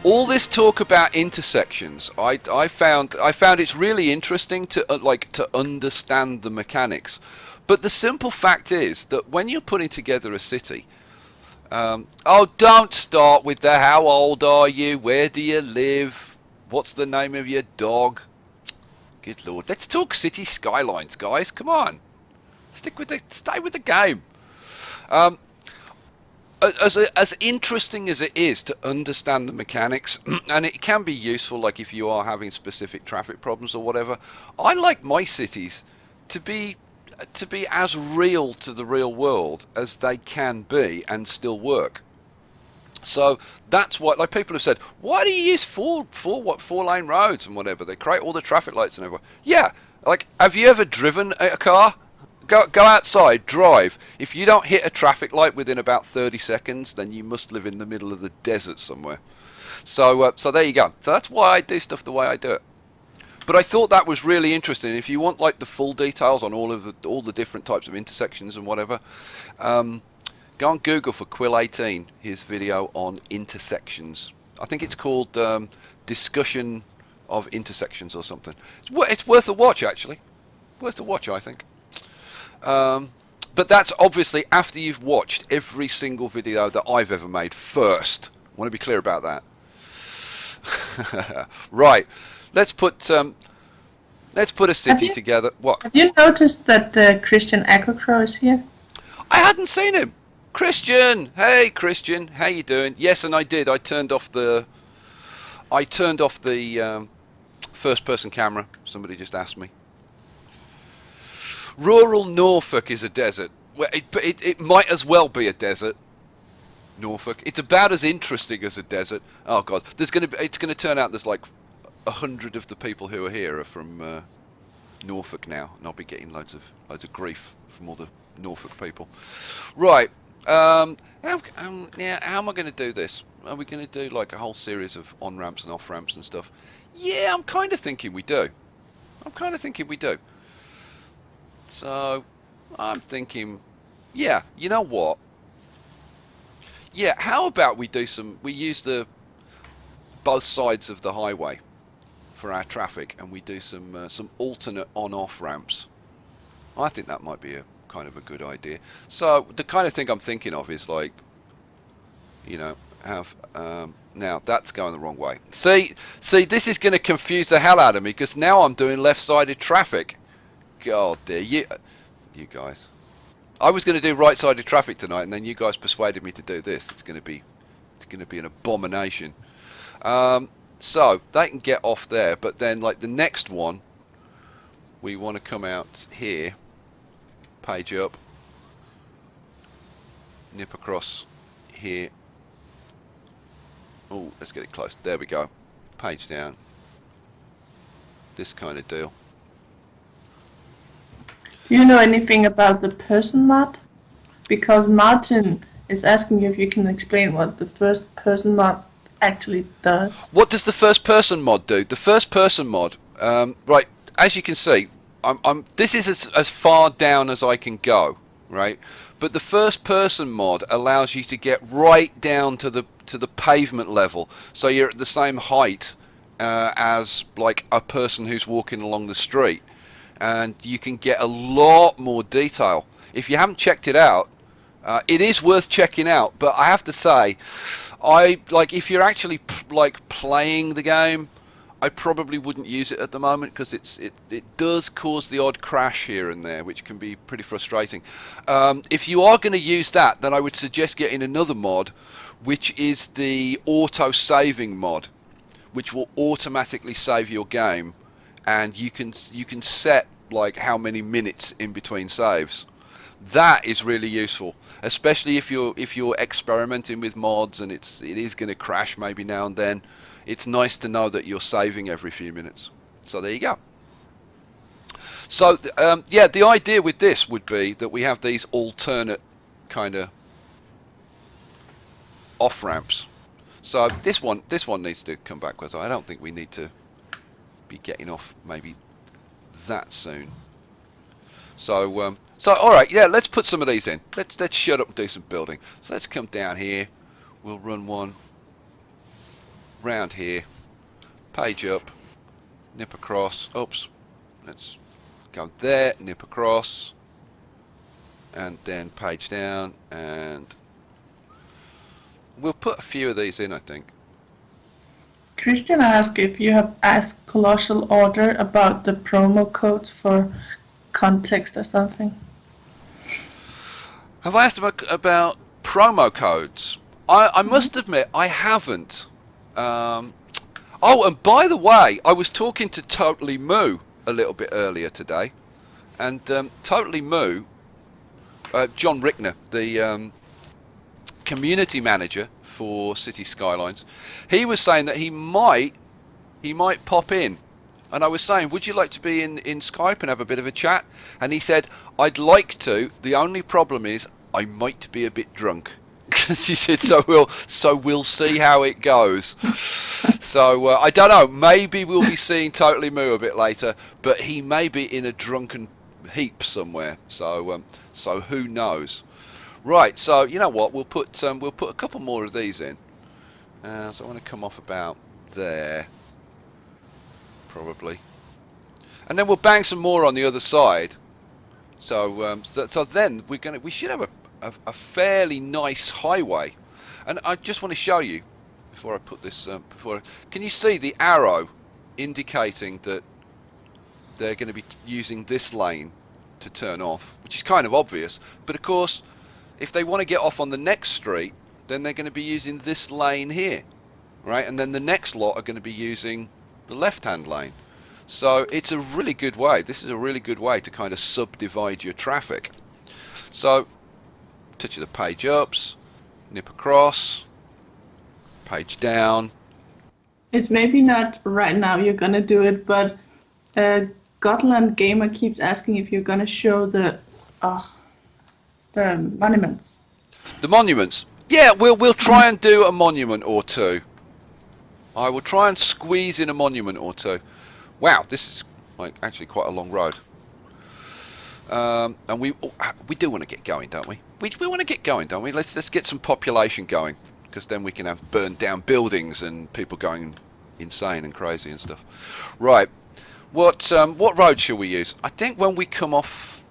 all this talk about intersections, I found it's really interesting to to understand the mechanics. But the simple fact is that when you're putting together a city, oh, don't start with the how old are you, where do you live, what's the name of your dog. Good lord, let's talk city skylines, guys. Come on, stay with the game. As interesting as it is to understand the mechanics, and it can be useful, like if you are having specific traffic problems or whatever, I like my cities to be as real to the real world as they can be and still work. So that's what, like, people have said, why do you use four lane roads and whatever? They create all the traffic lights and everything. Yeah, like, have you ever driven a car? Go outside, drive. If you don't hit a traffic light within about 30 seconds, then you must live in the middle of the desert somewhere. So there you go. So that's why I do stuff the way I do it. But I thought that was really interesting. If you want like the full details on all the different types of intersections and whatever, go on Google for Quill18, his video on intersections. I think it's called Discussion of Intersections or something. It's worth a watch, actually. Worth a watch, I think. But that's obviously after you've watched every single video that I've ever made first. I want to be clear about that. Right. Let's put a city together. What? Have you noticed that Christian Aquacrow is here? I hadn't seen him. Christian, hey Christian, how you doing? Yes, and I did. I turned off the first-person camera. Somebody just asked me. Rural Norfolk is a desert. Well, it might as well be a desert. Norfolk. It's about as interesting as a desert. Oh God, it's going to turn out there's like 100 of the people who are here are from Norfolk now, and I'll be getting loads of grief from all the Norfolk people. Right. How am I going to do this? Are we going to do like a whole series of on ramps and off ramps and stuff? Yeah, I'm kind of thinking we do. So I'm thinking, yeah, you know what? Yeah, how about we use both sides of the highway for our traffic, and we do some alternate on-off ramps. I think that might be a kind of a good idea. So the kind of thing I'm thinking of is like, you know, have now that's going the wrong way. See, this is going to confuse the hell out of me because now I'm doing left-sided traffic. God, dear, you guys. I was going to do right-sided traffic tonight, and then you guys persuaded me to do this. It's going to be an abomination. So they can get off there, but then like the next one, we want to come out here, page up, nip across here. Oh, let's get it close. There we go. Page down. This kind of deal. Do you know anything about the person mod? Because Martin is asking you if you can explain what the first person mod actually does. What does the first person mod do? The first person mod, right, as you can see, this is as far down as I can go, right? But the first person mod allows you to get right down to the pavement level, so you're at the same height as like a person who's walking along the street, and you can get a lot more detail. If you haven't checked it out, it is worth checking out. But I have to say, if you're actually playing the game, I probably wouldn't use it at the moment because it does cause the odd crash here and there, which can be pretty frustrating. If you are going to use that, then I would suggest getting another mod, which is the auto saving mod, which will automatically save your game, and you can set like how many minutes in between saves. That is really useful, especially if you're experimenting with mods and it is going to crash maybe now and then. It's nice to know that you're saving every few minutes. So there you go. So yeah, the idea with this would be that we have these alternate kind of off ramps. So this one needs to come back, because I don't think we need to be getting off maybe that soon. So all right, yeah, let's put some of these in. Let's shut up and do some building. So let's come down here. We'll run one round here, page up, nip across, oops, let's go there, nip across, and then page down, and we'll put a few of these in, I think. Christian asked if you have asked Colossal Order about the promo codes for context or something. Have I asked about promo codes? I must admit, I haven't. Oh, and by the way, I was talking to Totally Moo a little bit earlier today, and Totally Moo, John Rickner, the community manager for City Skylines, he was saying that he might pop in, and I was saying, would you like to be in Skype and have a bit of a chat? And he said, I'd like to. The only problem is I might be a bit drunk. She said, so we'll see how it goes. So I don't know. Maybe we'll be seeing Totally Moo a bit later, but he may be in a drunken heap somewhere. So who knows? Right. So you know what? We'll put a couple more of these in. So I want to come off about there, probably, and then we'll bang some more on the other side. So then we should have a fairly nice highway, and I just want to show you before I put this can you see the arrow indicating that they're going to be using this lane to turn off, which is kind of obvious, but of course if they want to get off on the next street, then they're going to be using this lane here, right? And then the next lot are going to be using the left-hand lane. So it's a really good way. This is a really good way to kind of subdivide your traffic. So touch of the page ups, nip across, page down. It's maybe not right now you're gonna do it, but Gotland Gamer keeps asking if you're gonna show the monuments. The monuments. Yeah, we'll try and do a monument or two. I will try and squeeze in a monument or two. Wow, this is like actually quite a long road. And we do want to get going, don't we? We want to get going, don't we? Let's get some population going, because then we can have burned down buildings and people going insane and crazy and stuff. Right. What road shall we use? I think when we come off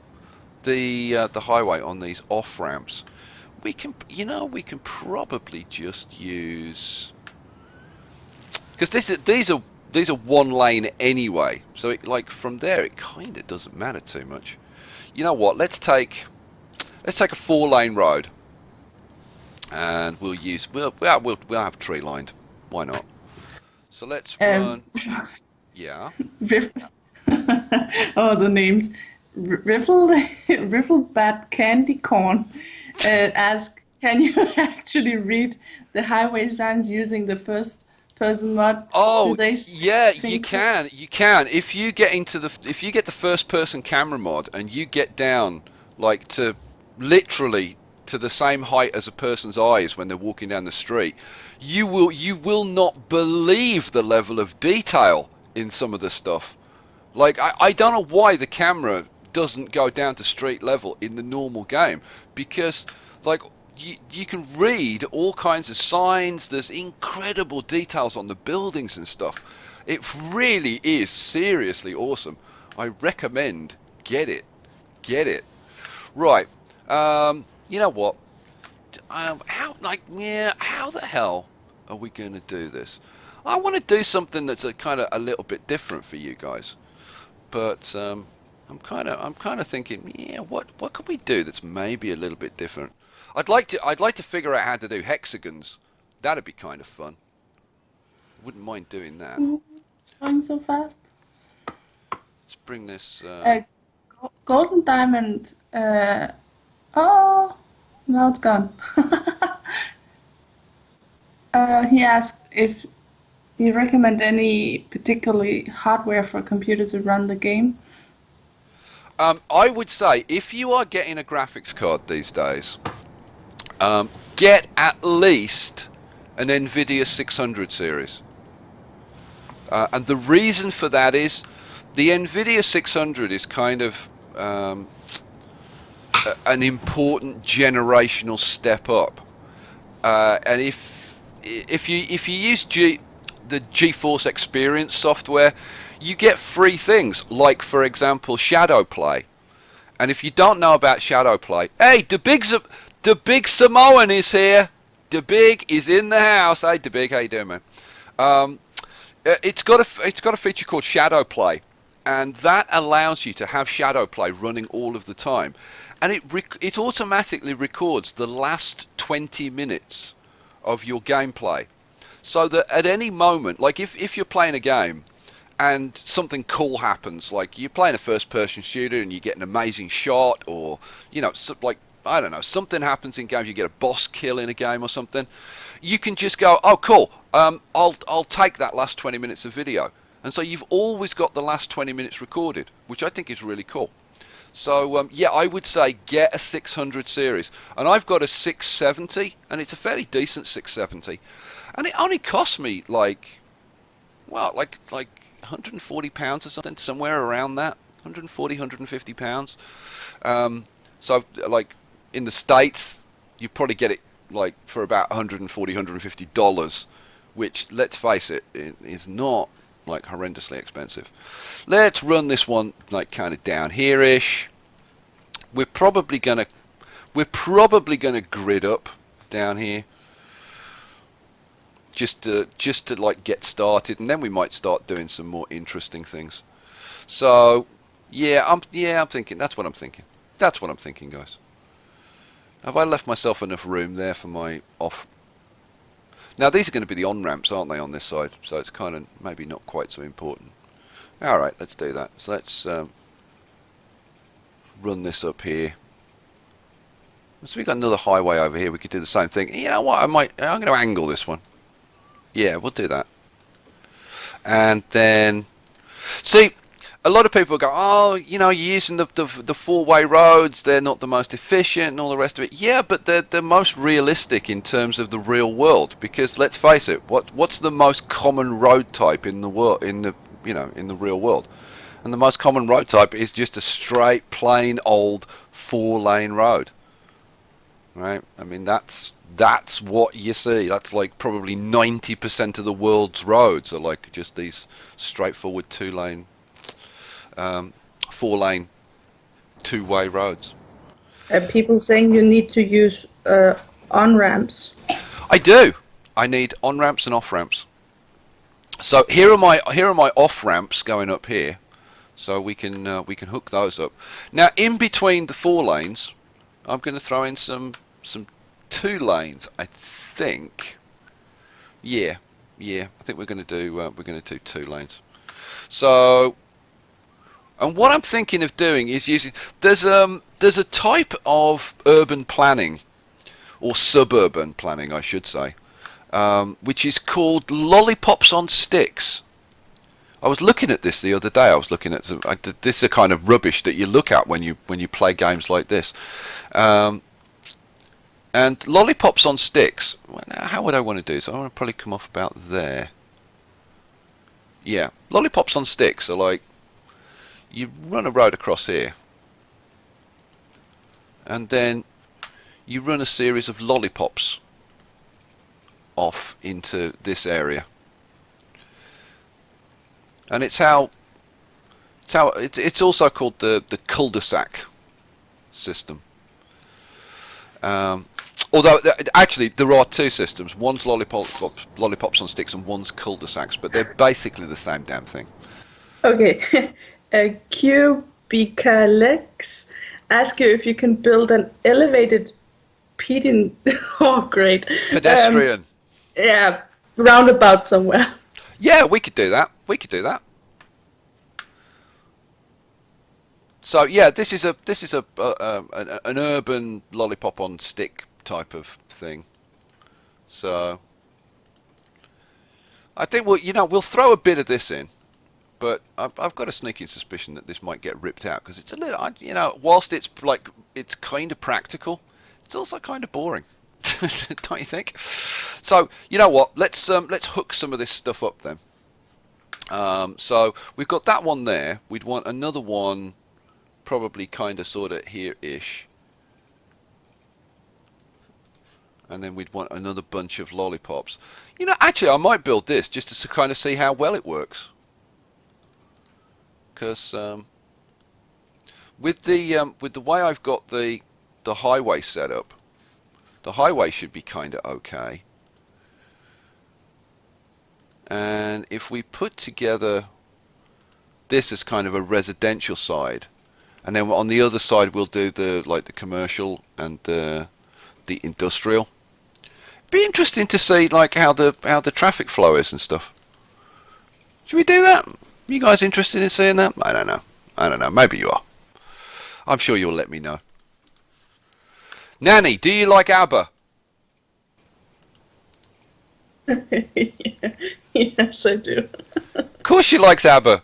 the highway on these off ramps, we can probably just use, because these are one lane anyway, so like from there it kind of doesn't matter too much. You know what? Let's take a 4-lane road, and we'll have tree lined. Why not? So let's run. Yeah. Oh, the names. Rifflebat Candy Corn ask, can you actually read the highway signs using the first person mod? Oh, yeah, you can. If you get the first person camera mod and you get down like to literally to the same height as a person's eyes when they're walking down the street, you will not believe the level of detail in some of the stuff. Like I don't know why the camera doesn't go down to street level in the normal game, because like you can read all kinds of signs. There's incredible details on the buildings and stuff. It really is seriously awesome. I recommend get it. Right. You know what? How the hell are we going to do this? I want to do something that's a little bit different for you guys, but I'm kind of thinking, yeah, what could we do that's maybe a little bit different? I'd like to figure out how to do hexagons. That'd be kind of fun. Wouldn't mind doing that. It's going so fast. Let's bring this. Golden Diamond. Oh, now it's gone. He asked if you recommend any particularly hardware for a computer to run the game. I would say if you are getting a graphics card these days, get at least an NVIDIA 600 series. And the reason for that is the NVIDIA 600 is kind of an important generational step up. And if you use the GeForce Experience software, you get free things like, for example, Shadow Play. And if you don't know about Shadow Play, hey, the big Samoan is here. The big is in the house. Hey, the big, how you doing, man? It's got a feature called Shadow Play, and that allows you to have Shadow Play running all of the time, and it automatically records the last 20 minutes of your gameplay, so that at any moment, like if you're playing a game and something cool happens, like you're playing a first-person shooter and you get an amazing shot, or like, I don't know, something happens in games, you get a boss kill in a game or something, you can just go, oh cool, I'll take that last 20 minutes of video, and so you've always got the last 20 minutes recorded, which I think is really cool. So yeah, I would say get a 600 series, and I've got a 670, and it's a fairly decent 670, and it only cost me like 140 pounds or something, somewhere around that, 140, 150 pounds. So like in the States, you probably get it like for about 140, 150 dollars, which, let's face it, is not like horrendously expensive. Let's run this one like kind of down here-ish. We're probably gonna grid up down here just to like get started, and then we might start doing some more interesting things. So yeah, I'm thinking that's what I'm thinking. That's what I'm thinking, guys. Have I left myself enough room there for my off? Now these are going to be the on-ramps, aren't they, on this side? So it's kind of maybe not quite so important. Alright, let's do that. So let's run this up here. So we've got another highway over here. We could do the same thing. You know what? I'm going to angle this one. Yeah, we'll do that. And then, see, a lot of people go, oh, you're using the four-way roads, they're not the most efficient and all the rest of it. Yeah, but they're most realistic in terms of the real world, because let's face it, what's the most common road type in the world, in the real world? And the most common road type is just a straight, plain old 4-lane road. Right? I mean, that's what you see. That's like probably 90% of the world's roads are like just these straightforward 2-lane 4-lane 2-way roads. People saying you need to use on-ramps. I do. I need on-ramps and off-ramps. So here are my off-ramps going up here. So we can hook those up. Now in between the 4 lanes, I'm going to throw in some 2 lanes. I think. Yeah. I think we're going to do 2 lanes. So. And what I'm thinking of doing is using, there's a type of urban planning, or suburban planning I should say, which is called Lollipops on Sticks. I was looking at this the other day. I was looking at this is the kind of rubbish that you look at when you play games like this. And Lollipops on Sticks, how would I want to do this? I want to probably come off about there. Yeah, Lollipops on Sticks are like, you run a road across here, and then you run a series of lollipops off into this area, and it's also called the cul-de-sac system. Although actually there are 2 systems. One's lollipops on sticks, and one's cul-de-sacs, but they're basically the same damn thing. Okay. Cubicalex ask you if you can build an elevated great. Pedestrian. Yeah, roundabout somewhere. Yeah, we could do that. So yeah, this is an urban lollipop on stick type of thing. So I think we'll throw a bit of this in. But I've got a sneaking suspicion that this might get ripped out, because it's a little, whilst it's like it's kind of practical, it's also kind of boring, don't you think? So you know what? Let's hook some of this stuff up then. So we've got that one there. We'd want another one, probably kind of sort of here-ish. and then we'd want another bunch of lollipops. You know, actually, I might build this just to kind of see how well it works. Because with the way I've got the highway set up, the highway should be kind of okay. And if we put together this as kind of a residential side, and then on the other side we'll do the commercial and the industrial. Be interesting to see like how the traffic flow is and stuff. Should we do that? You guys interested in seeing that? I don't know. Maybe you are. I'm sure you'll let me know. Nanny, do you like ABBA? Yes, I do. Of course she likes ABBA.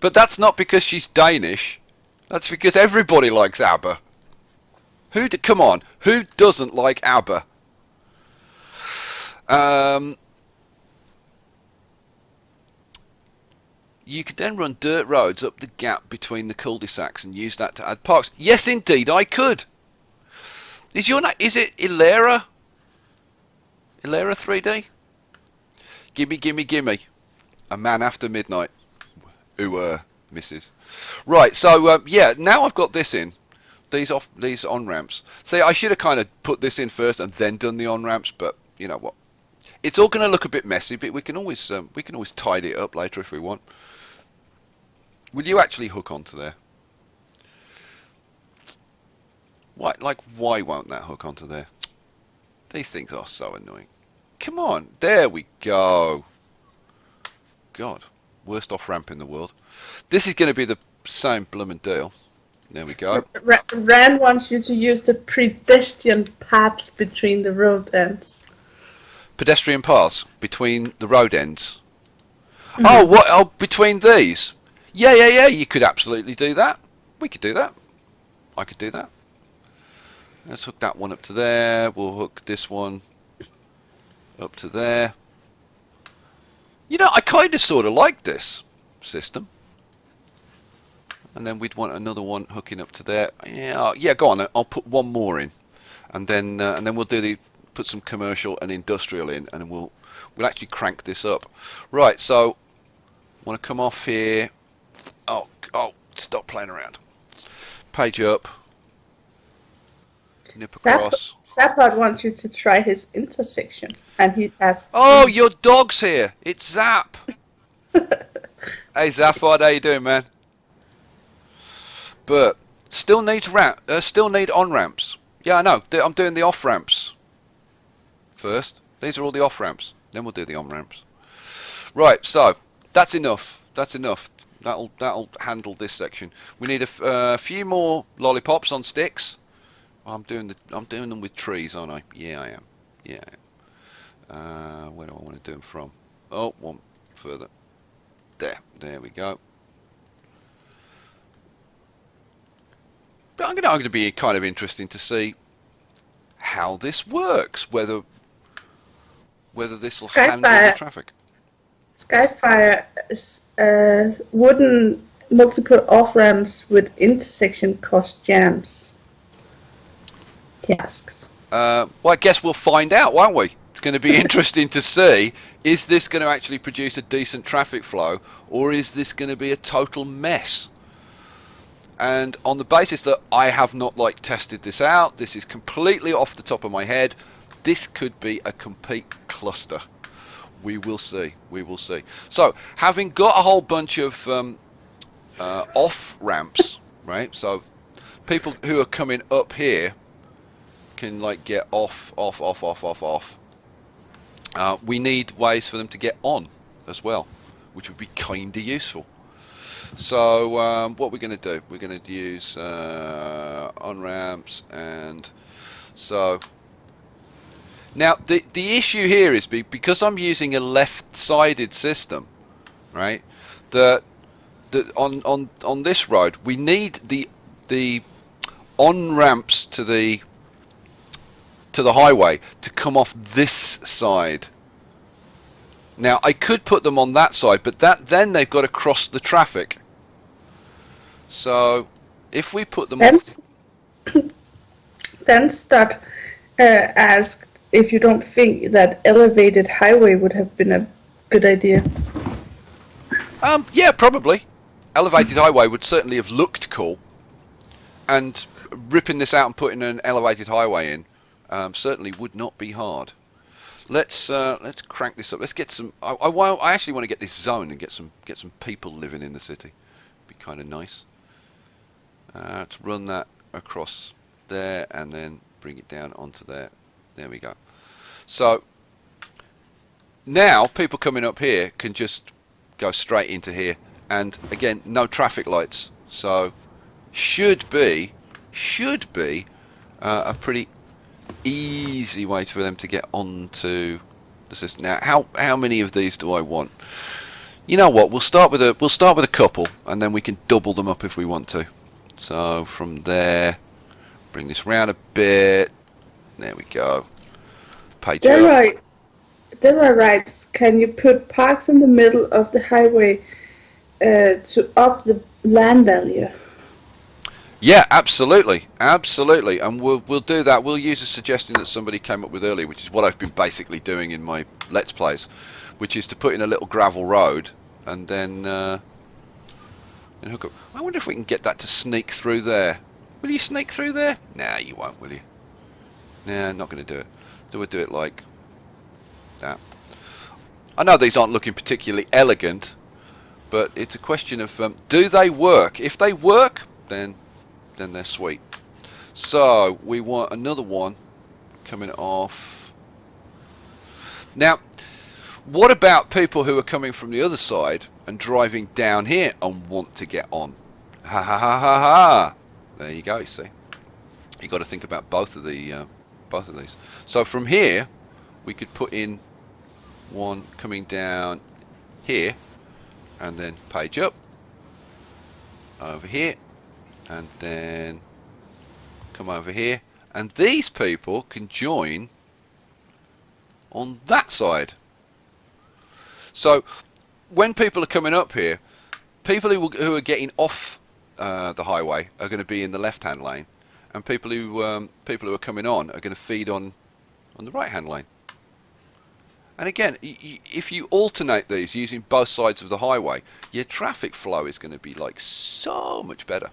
But that's not because she's Danish. That's because everybody likes ABBA. Come on, who doesn't like ABBA? You could then run dirt roads up the gap between the cul-de-sacs and use that to add parks. Yes, indeed, I could. Is it Ilera? Ilera 3D? Gimme. A man after midnight. Ooh, misses. Right, so yeah, now I've got this in. These on-ramps. See, I should have kind of put this in first and then done the on-ramps, but you know what? It's all going to look a bit messy, but we can always tidy it up later if we want. Will you actually hook onto there? Why won't that hook onto there? These things are so annoying. Come on, there we go. God, worst off-ramp in the world. This is going to be the same bloomin' deal. There we go. Rand wants you to use the pedestrian paths between the road ends. Pedestrian paths between the road ends. Mm-hmm. Oh, what? Oh, between these? Yeah. You could absolutely do that. We could do that. I could do that. Let's hook that one up to there. We'll hook this one up to there. You know, I kind of sort of like this system. And then we'd want another one hooking up to there. Yeah, go on. I'll put one more in, and then we'll put some commercial and industrial in, and we'll actually crank this up. Right. So, want to come off here. Oh, stop playing around. Page up. Nip across. Zapad wants you to try his intersection, and he asks. Oh, your dog's here. It's Zap. Hey, Zaphod, how you doing, man? But still need on-ramps. Yeah, I know. I'm doing the off-ramps first. These are all the off-ramps. Then we'll do the on-ramps. Right, so that's enough. That'll handle this section. We need a few more lollipops on sticks. I'm doing them with trees, aren't I? Yeah, I am. Yeah. Where do I want to do them from? Oh, one further. There we go. But I'm going to be kind of interesting to see how this works. Whether this will handle the traffic. Skyfire wouldn't multiple off ramps with intersection cause jams? He asks. Well, I guess we'll find out, won't we? It's going to be interesting to see, is this going to actually produce a decent traffic flow, or is this going to be a total mess? And on the basis that I have not tested this out, this is completely off the top of my head, this could be a complete cluster. We will see. So, having got a whole bunch of off ramps, right? So, people who are coming up here can get off. We need ways for them to get on as well, which would be kind of useful. So what we're going to do, we're going to use on ramps, and so now the issue here is because I'm using a left-sided system, right? That on this road we need the on ramps to the highway to come off this side. Now I could put them on that side, but then they've got to cross the traffic. So if we put them then Stud asked if you don't think that elevated highway would have been a good idea. Yeah, probably. Elevated highway would certainly have looked cool, and ripping this out and putting an elevated highway in certainly would not be hard. Let's crank this up. Let's get some. I actually want to get this zone and get some people living in the city. Be kind of nice. Let's run that across there and then bring it down onto there. There we go. So now people coming up here can just go straight into here, and again, no traffic lights. So should be a pretty easy way for them to get onto the system. Now, how many of these do I want? You know what? We'll start with a couple, and then we can double them up if we want to. So from there, bring this round a bit. There we go. Page up. Delroy writes, can you put parks in the middle of the highway to up the land value? Yeah, absolutely, and we'll do that. We'll use a suggestion that somebody came up with earlier, which is what I've been basically doing in my Let's Plays, which is to put in a little gravel road and then hook up. I wonder if we can get that to sneak through there. Will you sneak through there? Nah, you won't, will you? Nah, not going to do it. We'll do it like that. I know these aren't looking particularly elegant, but it's a question of do they work? If they work, then they're sweet. So we want another one coming off. Now, what about people who are coming from the other side and driving down here and want to get on? Ha ha ha ha ha! There you go. You see, you got to think about both of these. So from here, we could put in one coming down here, and then page up over here, and then come over here, and these people can join on that side. So when people are coming up here, people who are getting off the highway are going to be in the left-hand lane, and people who are coming on are going to feed on the right-hand lane. And again, if you alternate these using both sides of the highway, your traffic flow is going to be like so much better.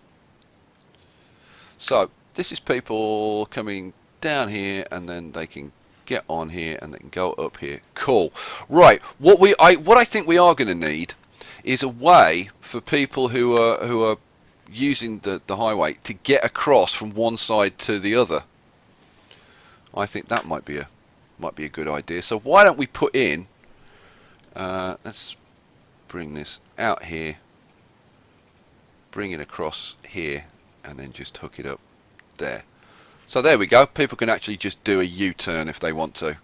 So this is people coming down here, and then they can get on here and they can go up here. Cool. Right. What I think we are going to need is a way for people who are using the highway to get across from one side to the other. I think that might be a good idea. So why don't we put in? Let's bring this out here, bring it across here, and then just hook it up there. So there we go. People can actually just do a U-turn if they want to.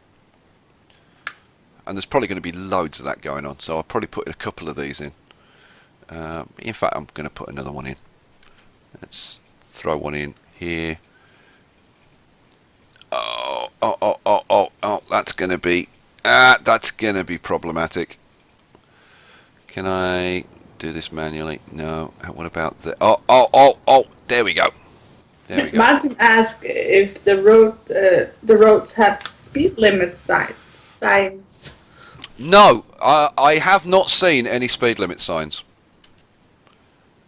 And there's probably going to be loads of that going on. So I'll probably put a couple of these in. In fact, I'm going to put another one in. Let's throw one in here. Oh, that's going to be problematic. Can I do this manually? No. What about the there we go. There we go. Martin asked if the roads have speed limit signs. No, I have not seen any speed limit signs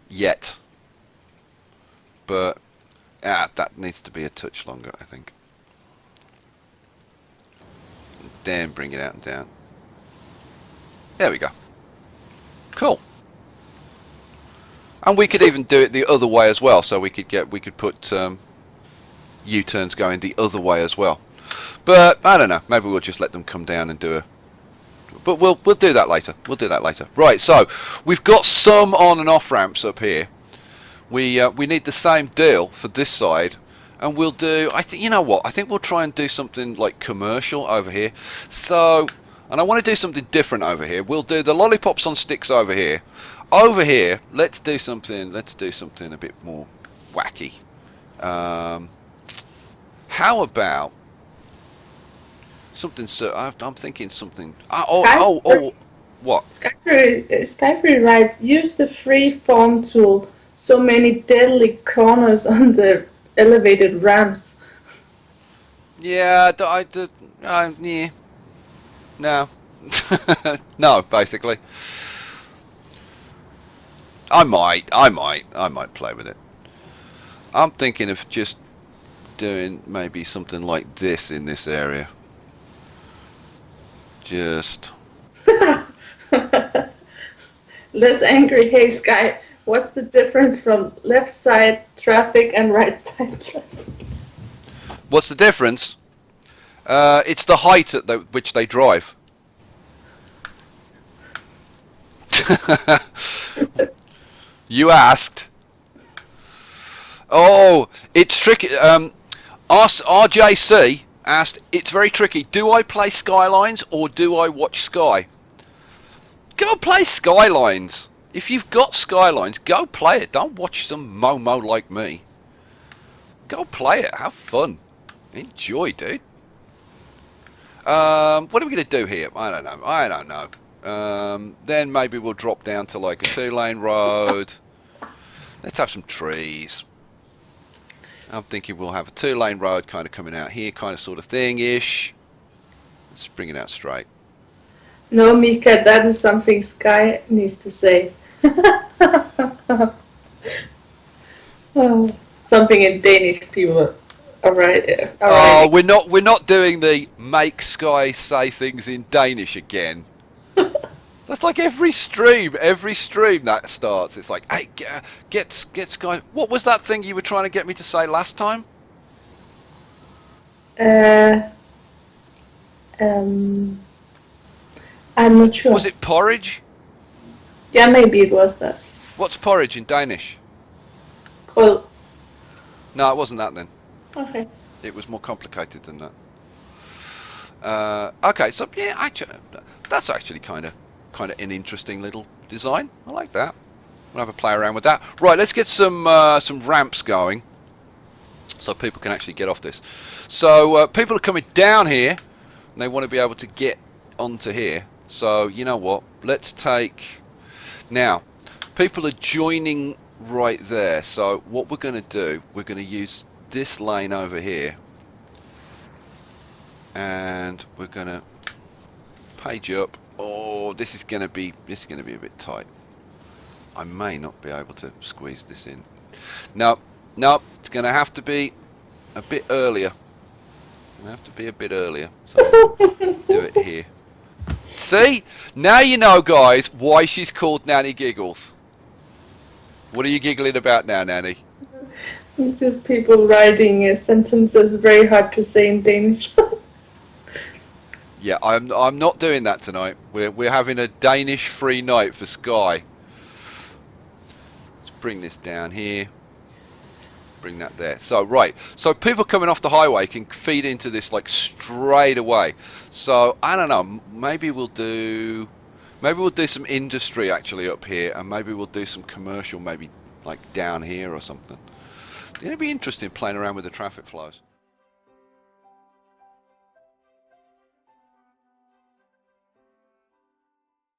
yet. But that needs to be a touch longer, I think. Then bring it out and down. There we go. Cool. And we could even do it the other way as well. So we could put U-turns going the other way as well. But I don't know. Maybe we'll just let them come down and do a. But we'll do that later. We'll do that later. Right. So we've got some on and off ramps up here. We need the same deal for this side, and we'll do. I think, you know what? I think we'll try and do something like commercial over here. So, and I want to do something different over here. We'll do the lollipops on sticks over here. Over here, let's do something a bit more wacky. How about something? So I'm thinking something. What? Skyfree writes, use the free form tool. So many deadly corners on the elevated ramps. Yeah, yeah. No. No, basically. I might play with it. I'm thinking of just doing maybe something like this in this area. Just... Less angry. Hey, Skye, what's the difference from left side traffic and right side traffic? What's the difference? It's the height at which they drive. You asked. Oh, it's tricky. RJC asked, it's very tricky. Do I play Skylines or do I watch Skye? Go play Skylines. If you've got Skylines, go play it. Don't watch some Momo like me. Go play it. Have fun. Enjoy, dude. What are we going to do here? I don't know. Then maybe we'll drop down to like a 2-lane road. Let's have some trees. I'm thinking we'll have a 2-lane road kind of coming out here, kind of sort of thing-ish. Let's bring it out straight. No, Mika, that is something Skye needs to say. Oh, something in Danish, people. Alright. Oh, we're not doing the make Skye say things in Danish again. That's like every stream that starts. It's like, hey, get Skye. What was that thing you were trying to get me to say last time? I'm not sure. Was it porridge? Yeah, maybe it was that. What's porridge in Danish? Grød. No, it wasn't that then. Okay. It was more complicated than that. Okay, so yeah, actually, that's actually kind of an interesting little design. I like that. We'll have a play around with that. Right, let's get some ramps going, so people can actually get off this. So people are coming down here, and they want to be able to get onto here. So you know what? Let's take now. People are joining right there. So what we're going to do? We're going to use this lane over here, and we're going to page up. Oh, this is going to be a bit tight. I may not be able to squeeze this in. No, it's going to have to be a bit earlier. So do it here. See? Now you know, guys, why she's called Nanny Giggles. What are you giggling about now, Nanny? It's just people writing sentences very hard to say in Danish. Yeah, I'm not doing that tonight. We're having a Danish free night for Skye. Let's bring this down here. Bring that there. So right, so people coming off the highway can feed into this like straight away. So I don't know. Maybe we'll do some industry actually up here, and maybe we'll do some commercial, maybe like down here or something. It'd be interesting playing around with the traffic flows.